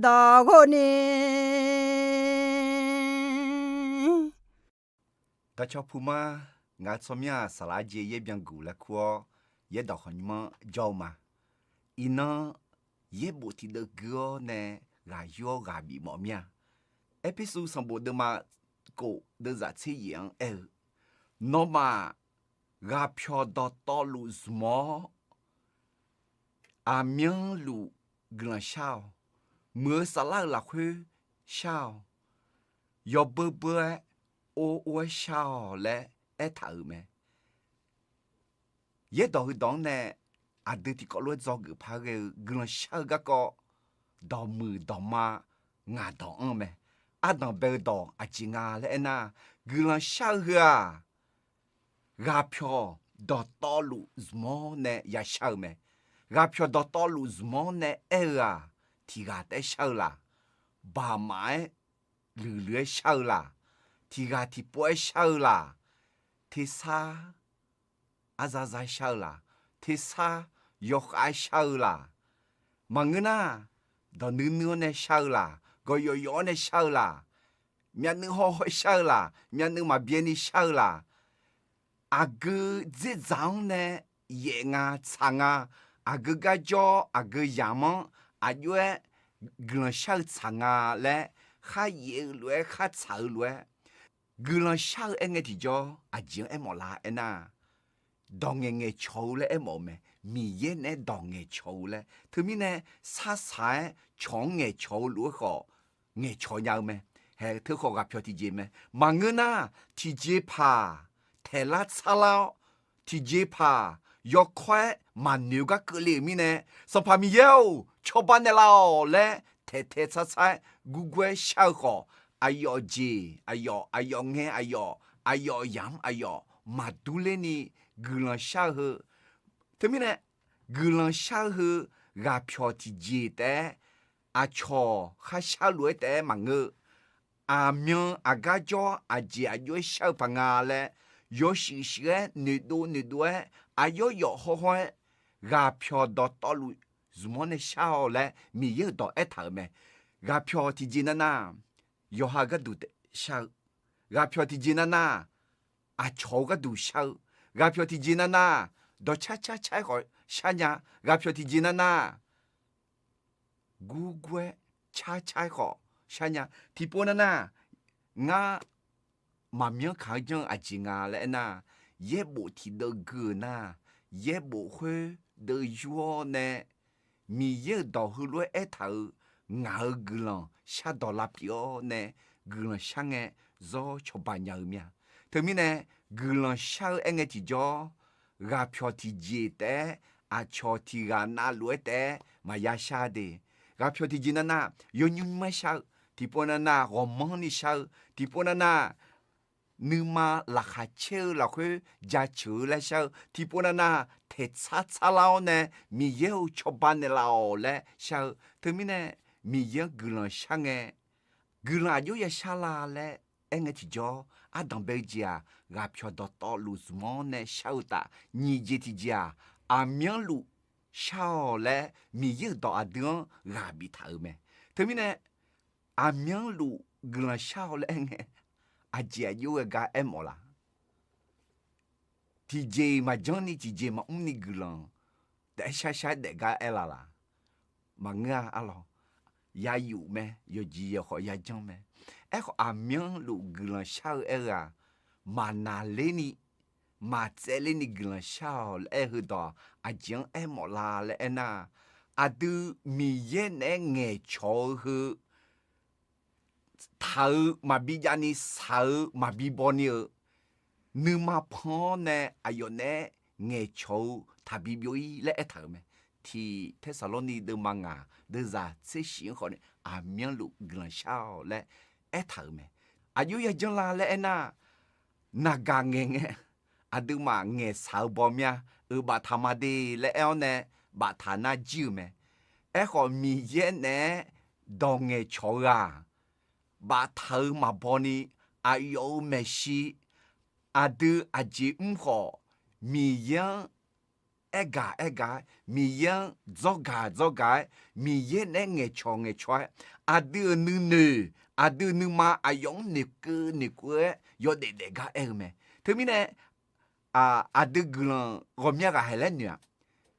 大过呢？大家普嘛，俺做面沙拉节也变够了苦，也到和你们叫嘛。伊呢也不提的歌呢，俺要俺比毛面。episode 上播的嘛，狗的热气一样哎，那么俺飘到道路什么？阿明路跟笑，没啥啦会笑，要不不我笑嘞，哎头咩？也到去当呢，阿得提个路做个拍个跟笑个到มือ到嘛，俺到俺咩？阿当白到阿吉俺嘞那，跟笑个啊，阿飘到道路什么呢？也笑咩？阿飘到道路什么呢？哎啊，提阿得笑啦，爸妈略笑啦，提阿提不笑啦，提啥？阿咋笑啦？提啥？又爱笑啦？忙个呐，到女呢笑啦，个有呢笑啦，面女好笑啦，面女嘛别的笑啦。阿哥这张呢，也啊长啊，阿哥个叫阿哥样么，阿月个笑长啊嘞，还也来还长来，个笑那个地叫阿姐哎莫拉哎呐。当眼眼瞧嘞，冇咩？米眼呢当眼瞧嘞，特别呢，啥啥长眼瞧如何？眼瞧有咩？系特好个票体节咩？忙个呐，体节怕，太拉差了，体节怕，要快慢牛个个里面呢，说怕米有，瞧班的老嘞，太太擦擦，古怪笑好，哎哟姐，哎哟哎哟眼，哎哟哎哟样，哎哟，马肚里呢？格朗下后，特别呢，格朗下后，阿飘提节的，阿乔还下落的忙个，阿明阿家叫阿姐阿有小朋友嘞，有时时的女多的，阿有好好，阿飘到道路，什么呢？小嘞，没有到一头咩？阿飘提节呐，有下个都的小，阿飘提节呐，阿乔个都小。阿飘提吉娜娜，到恰好下伢阿飘提吉娜娜，古怪恰好下伢提波娜娜，我妈咪看见阿吉阿来呐，也不提到个呐，也不会的药呢，米也到后来一头，我个人下到那边呢，个人想哎，做吃半年面，特别呢。个人小那个地叫阿飘提节的，阿乔提阿那路的，嘛也晓得。阿飘提节那有你们晓，提波那我忙你晓，提波那你嘛拉下车拉去加车来晓，提波那太擦老呢，没有吃饭的老嘞晓，特别呢没有个人想诶，个人有也晓啦嘞，那个地叫阿当白家。阿飘到道路什么呢？晓得，你这的家阿明路小嘞，没有到阿等阿比头咩？特别呢，阿明路跟小嘞呢，阿姐有个个爱莫啦，提姐嘛讲你提姐嘛你个人，但下的个爱啦，嘛啊阿咯，也有咩？有几也好也讲咩？哎，阿明路跟小哎啊。嘛那里呢？嘛这里呢？个小哎后头阿讲哎莫拉嘞哎呐，阿都米耶呢眼瞧和头嘛比家呢手嘛比波呢，你嘛胖呢？哎哟呢眼瞧他比表伊嘞一头咩？提特萨罗尼的嘛啊，的啥最喜好呢？阿面路个小嘞一头咩？阿有也讲啦嘞哎呐。那个眼阿都嘛眼少包面，把他妈的来要呢，把他那酒咩？哎好米眼呢，当眼瞧啊，把头嘛包呢，阿有没事，阿都阿姐唔好米眼 ega mi yang zoga mi ye ne nge choi adu nu adu nu ma ayong ni ku yo de ga me termine adu glan romia ga helenia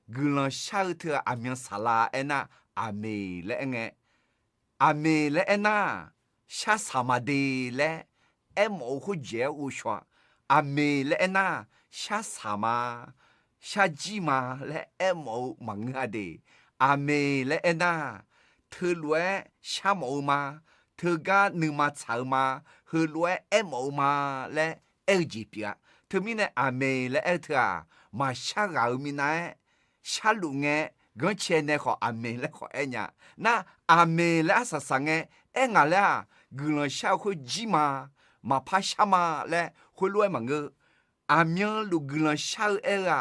glan shout amian sala ena ame le ena sha samade le emo hu je u shwa ame le ena sha sama sha ji ma le emo mangade ame le ena thu lue sha mo ma thu ga nu ma chao ma hu lue emo ma le ji pia thu mi ne ame le etra ma sha ga mi na sha lu nge gan che ne ko ame le ko enya na ame le asa sange enga le gulon sha ko ji ma pa sha ma le hu lue ma nge amian lu gulon sha era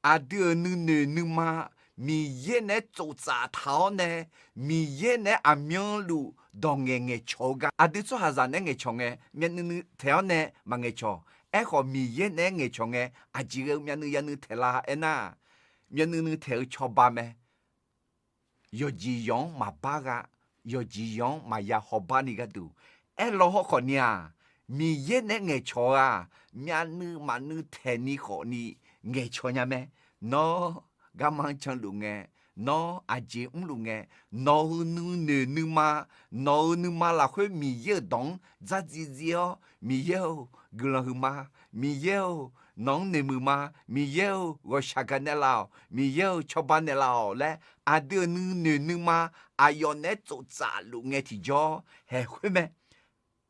adu nu ma mi ye ne zhou za tao ne mi ye ne amian lu dong nge choga adu zo ha za ne nge chonge mian nu teo ne ma nge cho e ko mi ye ne nge chonge a ji ge mian nu ya nu te la ena mian nu te cho ba me yo ji yong ma ba ga yo ji yong ma ya ho ba ni ga du e lo ho ko nia mi ye ne nge cho a mian nu ma nu te ni ko ni nge cho nya me no ga man chan lu nge no a ji lu nge no nu ma la hui mi ye dong za ji ji o mi ye glan hu ma mi ye nong ne mu ma mi ye wo sha ga ne lao mi ye cho ba ne lao le a de nu ma a yo ne zo za lu nge ti jo he hui me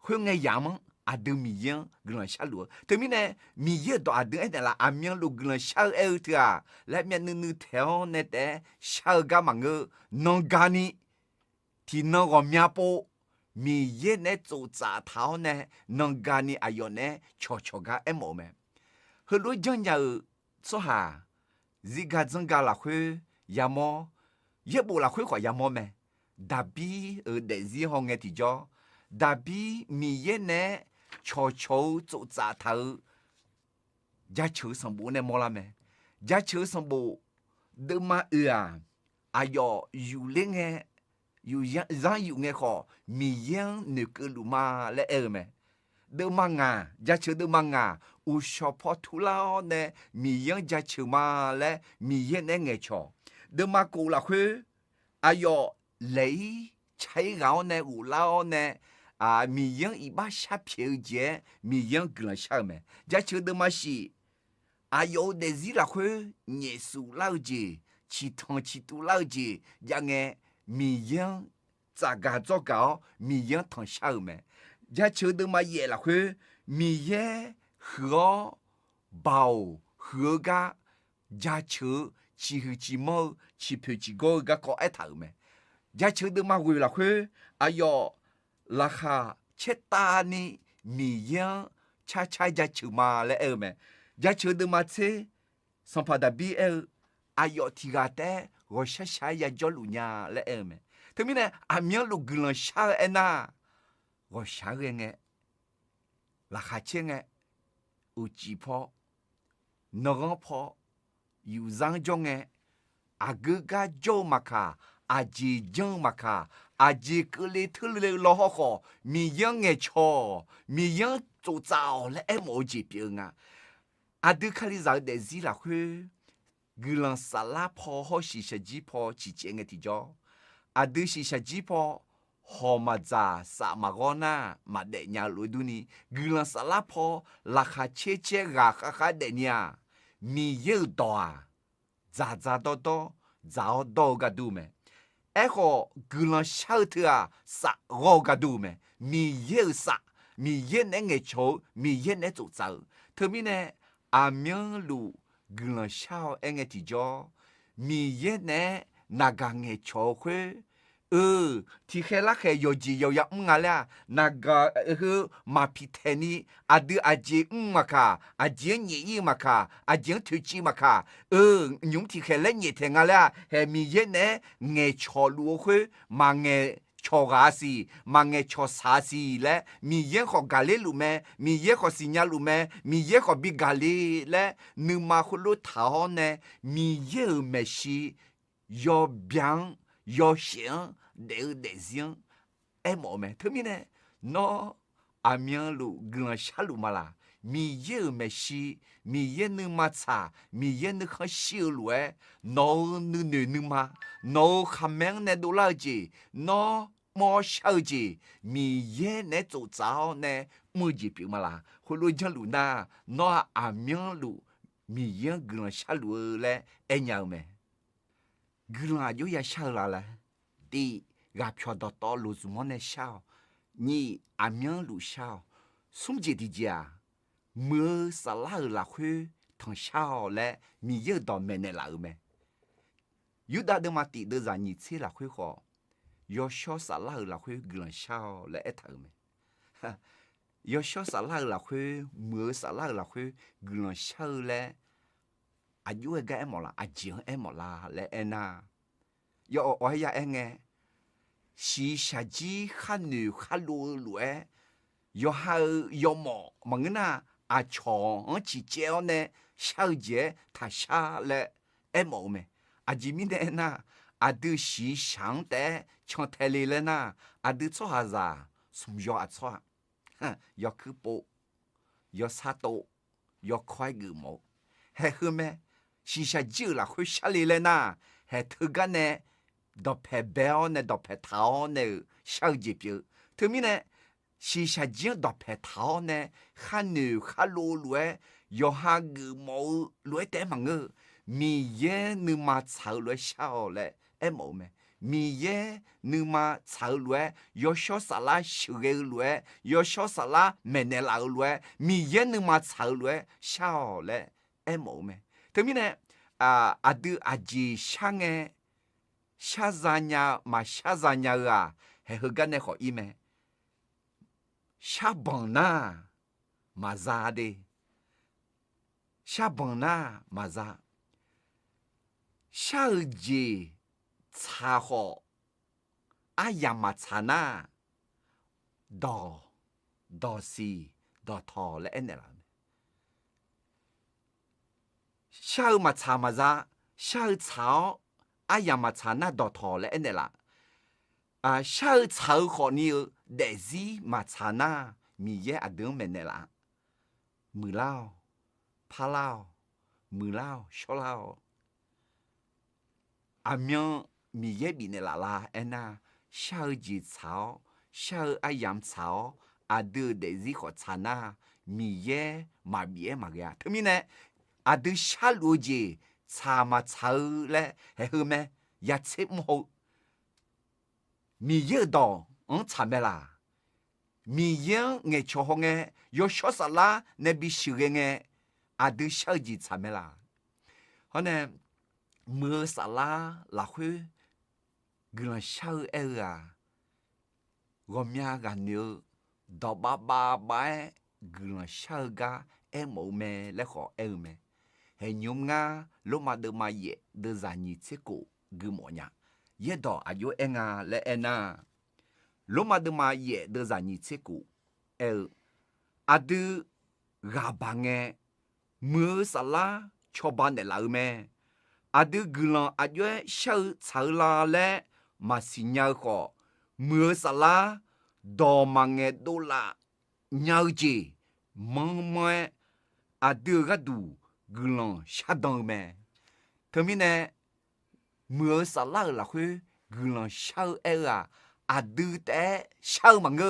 hui nge yang adu mi yen glan sha lu termine mi ye do adu e la amian lu glan sha e tra la mian nu theo ne de sha ga ma nge non ga ni ti no go mya po mi ye ne zo za tao ne non ga ni ayo ne cho ga e mo me he lu jang ya so ha zi ga zeng ga la hui ya mo ye bu la hui kwa ya mo me da bi de zi hong e ti jo da bi mi ye ne cho zo za tao ja chu sam bu ne mo la me ja chu sam bu de ma ayo yu ling e yu zang yu nge ko mi yang ne ke lu ma le me de ma nga ja chu de ma nga u sho po tu la ne mi yang ja chu ma le mi ye ne nge cho de ma ko la hu ayo lei chai gao ne u lao ne mi yang i ba sha pie je mi yang glan sha me ja chu de ma shi ayo de zi la hu nye su lao ji chi tong chi tu lao ji yang e mi yang za ga zo gao mi yang tong sha me ja chu de ma ye la hu mi ye he bao he ga ja chu chi hu chi mo chi pu chi go ga ko e ta me ja chu de ma wi la hu ayo la kha che ta ni mi yang cha ja chu ma le me ja chu de ma che sans pas d'habiller ayo ti ga te ro sha ya jo lu nya le me termine amian lu glan sha ena ro sha nge la kha che nge u ji po no ro po yu zang jong nge a ge ga jo ma ka a ji jong ma ka a ji ke le thu le lo ho ho mi yang nge cho mi yang zu zao le mo ji pi nga a de ka li za de zi la hu glan sala po ho shi sha ji po chi che nge ti jo a de shi sha ji po ho ma za sa ma go na ma de nya lu du ni glan sala po la kha che ga kha de nya mi ye do za do za do ga du me echo glan shout sa go ga du me mi ye sa mi ye ne nge cho mi ye ne zu zao termine amian lu glan shao enge ti jo mi ye ne na ga nge cho kwe ti khe la khe yo ji yo ya nga la na ga ma pi te ni adu aji ma ka aji ni yi ma ka aji tu chi ma ka nyum ti khe le ni te nga la he mi ye ne nge cho lu kwe ma nge 乔嘎西，嘛眼乔啥西嘞？米耶和咖喱路咩？米耶和新亚路咩？米耶和比咖喱嘞？你嘛葫芦头呢？米耶没西，要bien要行，得行，哎冇咩？特别呢，喏，阿明路跟下路嘛啦。米耶没西，米耶你嘛差，米耶你很小路哎，喏你嘛，喏还明呢多老姐，喏莫小姐，米耶呢做早呢，没几病嘛啦，回路讲路那，喏阿明路，米耶跟下路嘞，哎娘们，跟阿就也下来了，第俺票到路子么呢小，你阿明路小，送姐的家。มื่อสลาละคุทั้งเช้าและมีเยอะดอมเมเนลาเมยุดาเดมาติเดจานิเซละคุขอยอชอสลาละคุกลันเช้าและเอทเมยอชอสลาละคุมื่อสลาละคุกลันเช้าและอายุเอแกเอมอลาอาจิงเอมอลาและเอนายอออยาเอเงชีชาจีขันนูขัลูลุเอยอฮายอมอมังนะ阿长只叫呢，小姐她下来，哎冇咩？阿吉米的那，阿都是想的，像台里了那，阿都做啥子？从要阿做，要去补，要啥多，要快个冇，还后面是下久了会下来了那，还头个呢，到拍表呢，到拍头呢，小姐表，头面呢。是下井到拍头呢，喊牛喊罗罗，要哈个毛罗得嘛个，米耶你嘛炒罗小嘞，哎冇咩？米耶你嘛炒罗，要小沙拉小个罗，要小沙拉没那老罗，米耶你嘛炒罗小嘞，哎冇咩？特别呢，阿都阿姐想诶，下山呀嘛下山呀啊，还好干那好伊咩？下班呐，马扎的，下班呐，马扎，下节茶好，阿呀嘛茶呐，到是到头了，安尼啦。下嘛茶嘛扎，下茶阿呀嘛茶呐到头了，安尼啦。下茶好你。แต่ซีมาชานามีเยอะดึงเมนเนล่ะมือเล่าพาเล่ามือเล่าชอเล่าอามีมีเยอะบีเนล่ะล่ะเอ็น่าชาจีเช้าชาอายามเช้าดูแต่ซีขอชานามีเยอะมาเบียมาเกะทั้งมีเนี่ยดูชาลูจีชามาเช้าและเฮ้ยแม่ยาเช็บโมมีเยอะดองชาเมล่ะมีเยอะเงยชงเงยยอชอสลาเนบิชิเงยดูชาจีชาเมล่ะเพราะเนี่ยเมื่อสลาหลักคือเงินชาเอก็มีกันเยอะดอกบ้าใบเงินชากาโมเมและขอเมเห็นยมงาลมาเดมาเยเดจานิเซโกกึมอนยาเยดออายุงาและนาลมาเดมาเยเดจานิเซโกดูกาบังเงเมื่อสลาชอบบ้านเดลาเมดูกลังอายุเช่าชาลาและมาสิญญาขอเมื่อสลาดอมังเงดูละญาจีมังมวยดูกดูกลังชาดองเมเธอมีเนี่ยเมื่อสลาละคือกลังชาดูแต่ชามังเง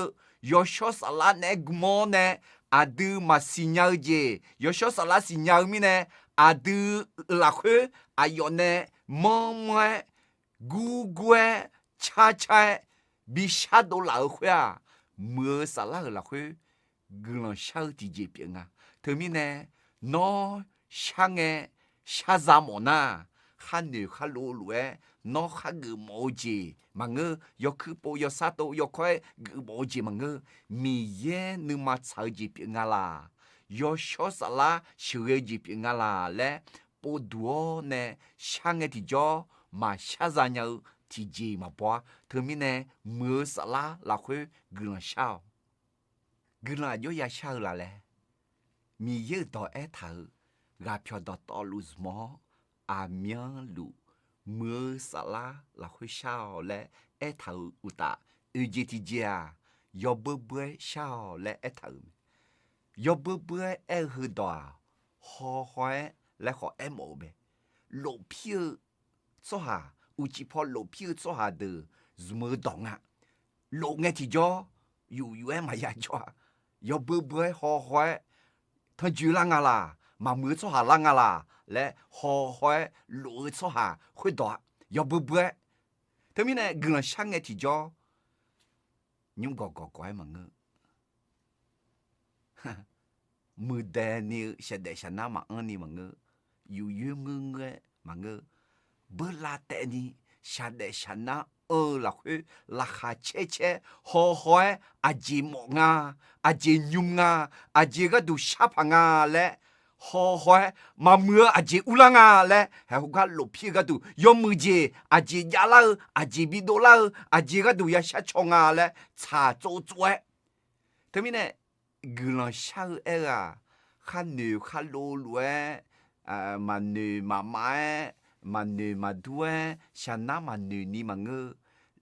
ยอชอสลาเนกมอเนดูมาสิญญาจียอชอสลาสิญญามีเนี่ยดูละคืออายอนเนมังมวยกูกวยชาชัยบิชาโดลาคุยเมื่อสลาละคือกลังชาติเจเปียงเธอมีเนี่ยนอช่างชาซามอนาขันนูขันลูลูนอขันกโมจีมังยอคือโปยอซาโตยอคอยกโมจีมังมีเยนึมาชาจีเปียงลายอชอสลาเชื่อจีเปียงลาและปูดัวเนี่ยช่างที่จอมาชาซานยา thì gì mà bỏ thưa mi nè mưa sa là khơi gương sao gương là vô ya sao là lẽ mi yêu đó é thở gặp cho đó to lù mò à miếng lù mưa sa là khơi sao lẽ é thở uta gì thì gì à yo bơ bơ sao lẽ é thở yo bơ bơ é hư đó ho hoé lẽ họ em ổ bê lộ phiêu số hà u chỉ phò lộ phiêu số hà từ mưa đọng à lộ nghe thì do yu em mà ya cho yo bơ bơ ho hoé thằng chú lang à là mà mưa số hà lang à là lẽ ho hoé lộ số hà khơi đó yo bơ bơ thế mình này gần sang nghe thì do nhưng gò quái mà ngơ mưa đè ni sẽ để sẽ na mà ăn ni mà ngơ yu ngơ mà ngơ bơ la tệ ni sẽ để sẽ na là khuya là khá chế ho hoé à gì mọ nga à gì nhung nga à gì cái đồ sáp nga lẽ ho hoé mà mưa à gì u nga lẽ hay cái lốp phía cái đồ yom mưa gì à gì giá la à gì bị đô la à gì cái đồ ya sát chong nga lẽ trả chỗ ấy thế mình này gương sao ấy à khăn nữ khăn lô lúa mà nữ mà mãi mà nữ mà đuôi sáng na mà nữ ni mà ngơ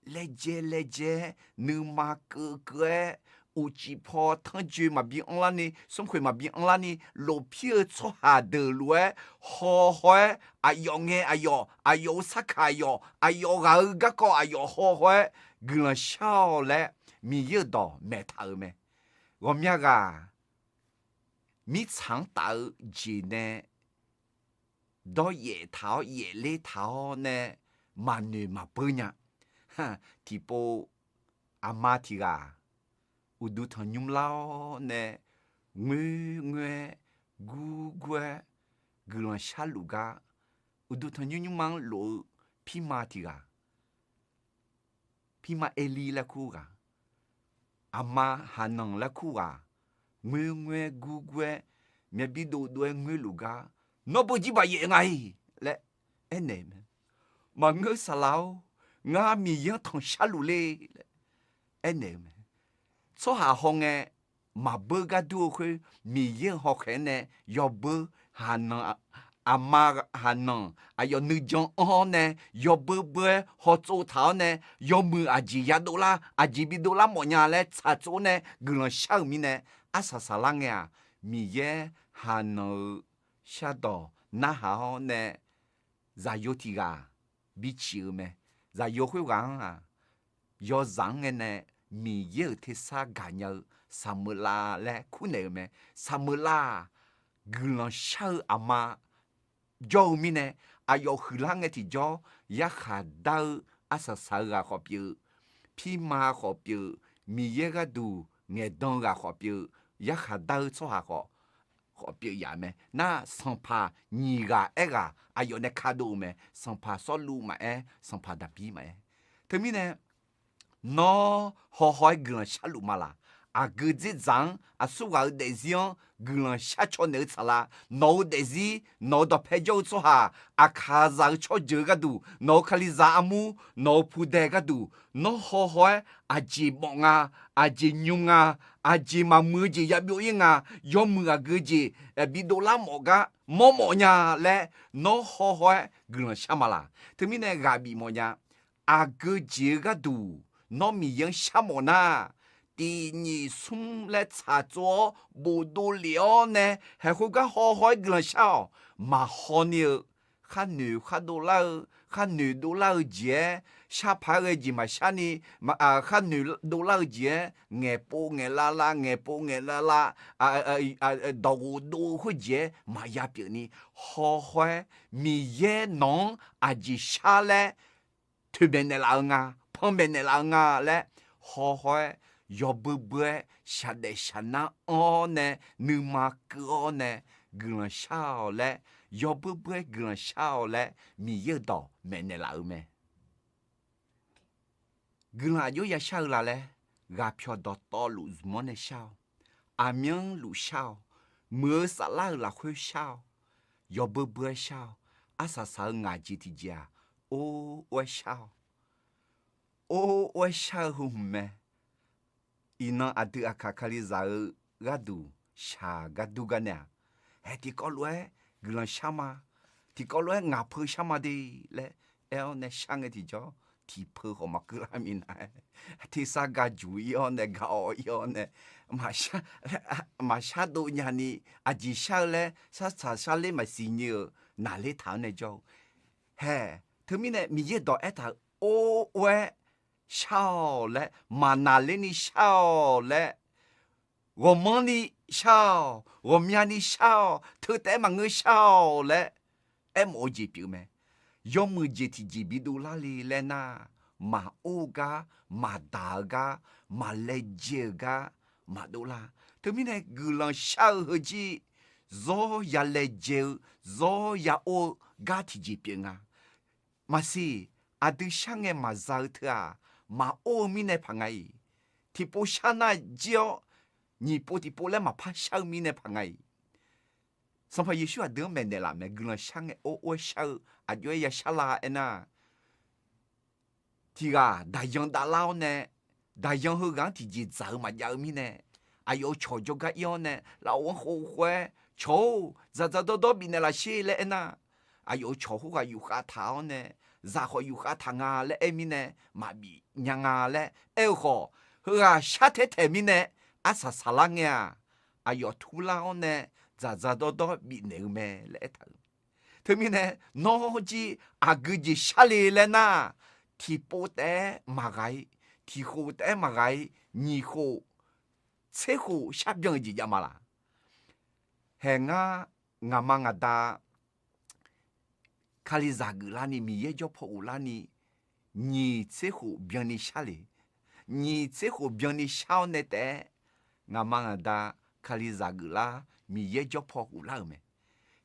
lê dê nữ mà cơ u chỉ phò thằng chú mà bị ông lani xong rồi mà bị ông lani lô phía cho hà đờ lúa ho hoé ayo nghe ayo sắc ayo gà có ayo ho hoé gương sao lẽ mi yêu đó mẹ thở mẹ gồm nhà gà mi chẳng tạo gì nè đó dễ lê thảo nè mà nữ mà bơ nhá ha thì bộ ama thì gà u du thằng nhung lao nè nguê gu gương xa lù gà u du thằng nhung mang lộ pima thì gà pima eli là khu gà ama hanang là khu gà nguê gu mẹ bị đồ nguê lù gà nó bơ chỉ bà dễ ngay lẽ em nè mà ngơ xà lao ngã mi yên thằng xa lù lê em nè số hà hong nghe mà bơ gà đua khơi mi yên họ khẽ nè do bơ hà nang ama hà nang ayo nữ jong on nè do bơ họ chỗ thảo nè do mưa à gì bị đô la mọi nhà lẽ trả chỗ nè gương sao mi nè asa lang nghe mi yên hà nang xa đỏ na hao nè za yo ti ga bi chi me za yo hui gang à yo zang nè mi ye te sa ga nya samula le ku ne me samula glan shao ama yo mi nè ayo hulang ti jo ya kha da asa sa ga ho pi pi ma ho pi mi ye ga du nge dong ga ho pi ya kha da so ha ho họ biểu ya mẹ na sang pa nhì gà e gà ayo ne kado mẹ sang pa so lu mà sang pa đập bi mẹ thế mi nè nó họ hỏi gần xa lu mà là cứ dễ dàng su gà để riêng gần xa cho nếu xả là nó để gì nó đập hết dấu cho hà khá rằng cho dơ gà đủ nó khali za amu nó phụ đề gà đủ nó họ hỏi chỉ bọn chỉ nhung chỉ mà mưa gì ya biểu yên do mưa cái gì bị đô la mỏ nhà lẽ nó ho ho gần sao mà là thế mình này gà bị mỏ nhà cái gì cái đủ nó mi yên sao mỏ na đi nhị sum lẽ trả cho bộ đồ liao nè hay không cái ho gần sao mà ho nhiều khá đô la gì xa phá cái gì mà xa ni mà khá nữ đô la gì nghe po nghe la đầu đô cái gì mà ya biểu ni ho hoé mi ye nong gì xa lẽ thứ bên này là nga phong bên này là nga lẽ ho hoé yo bơ xa để xa na nè nữ mà cứ nè gần sao lẽ yo bơ gần sao lẽ mi ye đó mẹ này là mẹ gần là yo ya sao là lẽ gặp cho đó to lũ món này sao miếng lũ sao mưa xả là khuya sao yo bơ sao sa ngà gì thì già ô sao 我小红咩？伊那阿对阿卡卡里扎尔个度下个度个呢？哎，提高来个人什么？提高来牙破什么的嘞？哎，那想个提着。提破好嘛，个拉米奈，提啥个主要呢？个要呢？马下都伢呢，阿吉下嘞，啥嘞嘛是牛，哪里谈呢就？嘿，他们呢，米一到一头，喂，笑嘞，嘛哪里呢笑嘞？我们呢笑，我们呢笑，头戴嘛我笑嘞，哎，冇记表咩？要么就提几笔多拉里来呐，马欧噶，马达噶，马来杰噶，马多拉。他们呢，个人小伙子，做呀来杰，做呀欧噶提几笔啊。嘛是，阿对上个马早特啊，马欧米呢旁爱，提波下那叫，你波提波来嘛怕小米呢旁爱。สมัยyesu ada mendela me gula sange o shau adyo ya shala ena tiga dayang dalau ne dayang hu gang ti ji zao ma yao mi ne ayo cho jo ga yo ne la won ho hue cho za do bi ne la she le ena ayo cho hu ga yu kha tao ne za ho yu kha thanga le e mi ne ma bi nyanga le e ho hu ga sha te mi ne asa salangya ayo tu lao ne za do bị nêu mê lẽ thật. Thế mình nè, nó chỉ cứ gì xa lì lên na, thì bố tế mà gai, thì khổ tế mà gai, nhì khổ, chế khổ sắp dân gì mà là. Hè ngà mà ngà ta, khá lì giả gửi là nì mì yê cho phổ là nì, nhì chế khổ biên nì xa lì, nhì chế khổ biên nì sao nè tế, ngà mà ngà ta, khá lì giả gửi là, mi ye cho phò cụ lao mẹ,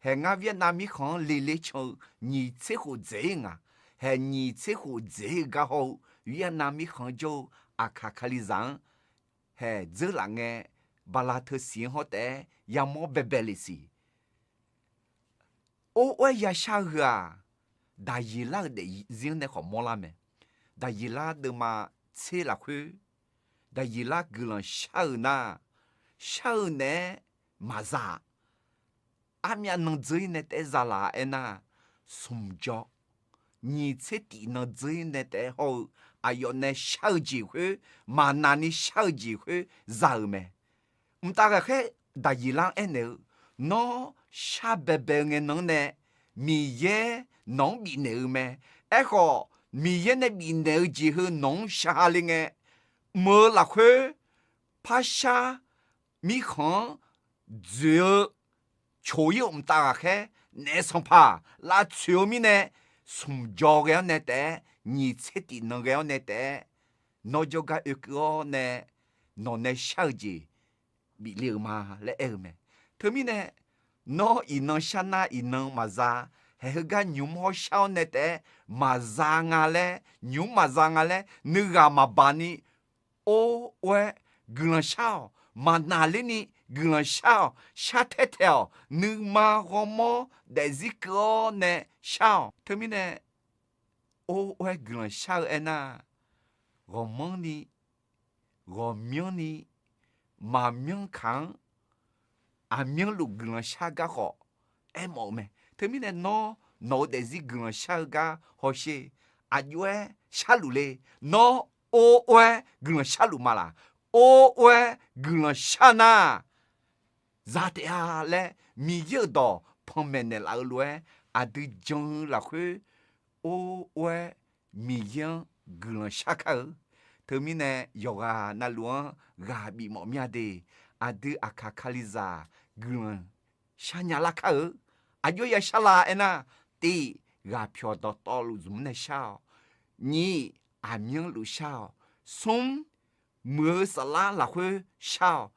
hè nga Việt Nam mi khong lê cho nhị chế hồ dễ nga, hè nhị chế hồ dễ gà hồ Việt Nam mi khong cho akakali zang, hè dễ là nghe bà la thơ xiên hồ tế ya mò bè bè lì xì, ô ya sao hả, đại yi la để riêng này khó mò la mẹ, đại yi la de mà chế là khứ, đại yi la gửi lần sao nè mà za amya nang zui ne te za la ena sum jo ni che ti na zui ne te ho ayo ne shao ji hu ma na ni shao ji hu za me ta ga khe da yi lang ene no sha be be nge nong ne mi ye nong bi ne me e ho mi ye ne bi ne ji hu nong sha ling e mo la hu pa sha mi khon只초이 없다 해 내 성파 라 치오미네 숨조게 내때 니 채띠 너게 내때 너조가 으거네 너네 샤지 밀리마 레에메 터미네 너 이너 샤나 이너 마자 해가 뉴모 샤오네때 마장알레 뉴 마장알레 느가 마바니 오왜 글샤오 마날리니 gương sao sa thế theo nữ ma homo để zikro nè sao thế mi nè ô ơi gương sao ena gomong ni gomion ni ma mion khang a mion lu gương sao ga ho em ổ mẹ thế mi nè nó để zi gương sao ga ho she a yue sa lu le nó ô ơi gương sao lu ma la ô ơi gương sao na za te a le mi ye do pom men ne la lue a de jong la khu o we mi yen glan chaka te mi ne yoga na luan ga bi mo mia de a de akakaliza glan shanya la ka a yo ya shala ena ti ga pyo do to lu zum ne sha ni a myen lu sha sum mưa sala la khu sha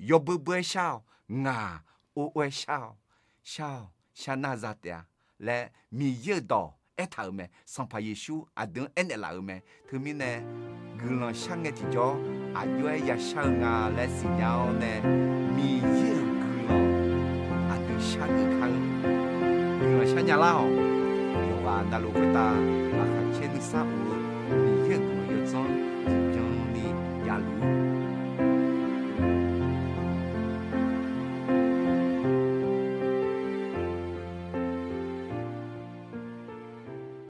yo bơ bơ sao ngà ô ô sao na ra tia lẽ mi ye đỏ ế thảo mẹ sang phải Giêsu à đừng ế nè lại mẹ thứ mi nè gương lòng sang nghe thì cho à yo ya sao ngà lẽ xì nhau nè mi ye gương lòng à đừng sang cái khăn gương lòng sang nhà lao yo và na lu ta